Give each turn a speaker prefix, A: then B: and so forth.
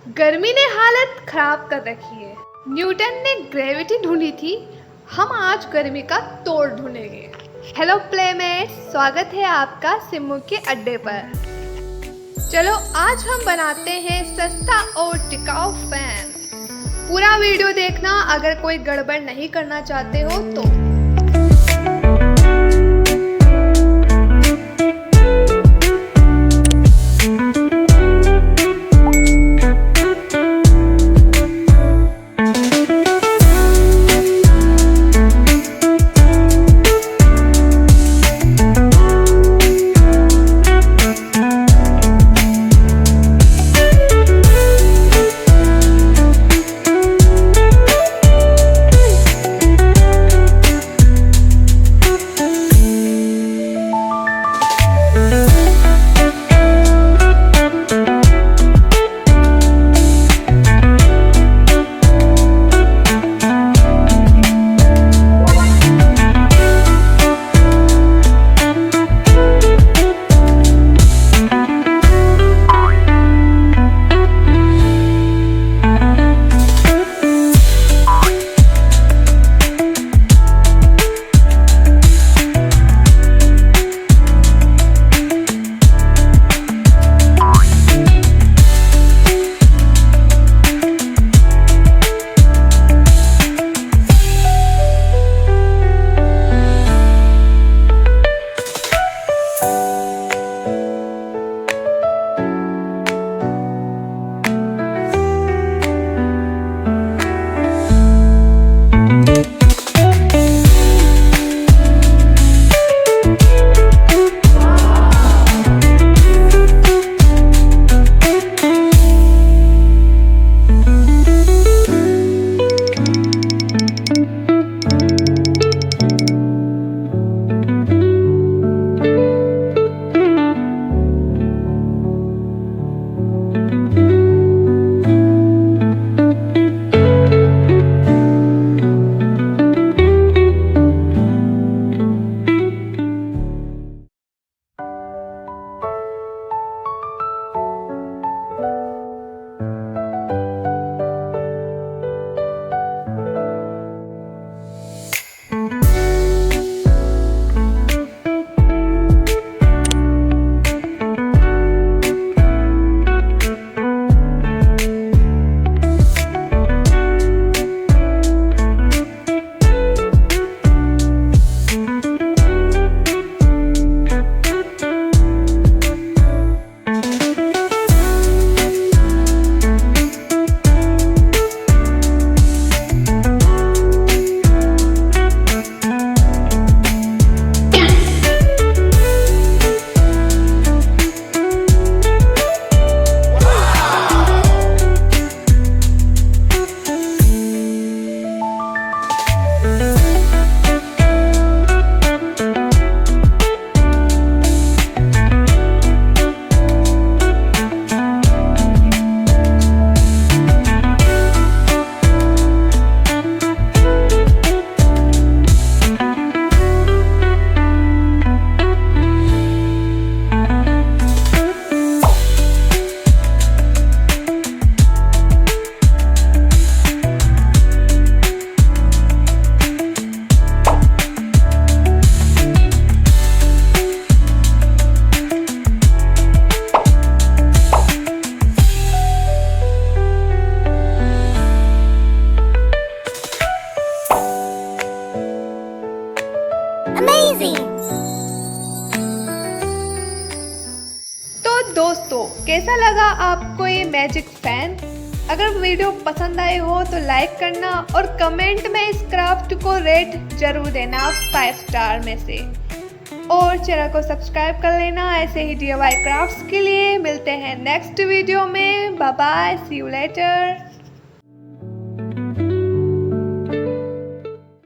A: गर्मी ने हालत खराब कर रखी है। न्यूटन ने ग्रेविटी ढूंढी थी, हम आज गर्मी का तोड़ ढूंढेंगे। हेलो प्लेमेट्स, स्वागत है आपका सिम्मू के अड्डे पर। चलो आज हम बनाते हैं सस्ता और टिकाऊ फैन। पूरा वीडियो देखना अगर कोई गड़बड़ नहीं करना चाहते हो तो। तो दोस्तों, कैसा लगा आपको ये मैजिक फैन? अगर वीडियो पसंद आए हो तो लाइक करना और कमेंट में इस क्राफ्ट को रेट जरूर देना 5 स्टार में से। और चैनल को सब्सक्राइब कर लेना ऐसे ही DIY क्राफ्ट्स के लिए। मिलते हैं नेक्स्ट वीडियो में। Bye bye, see you letter.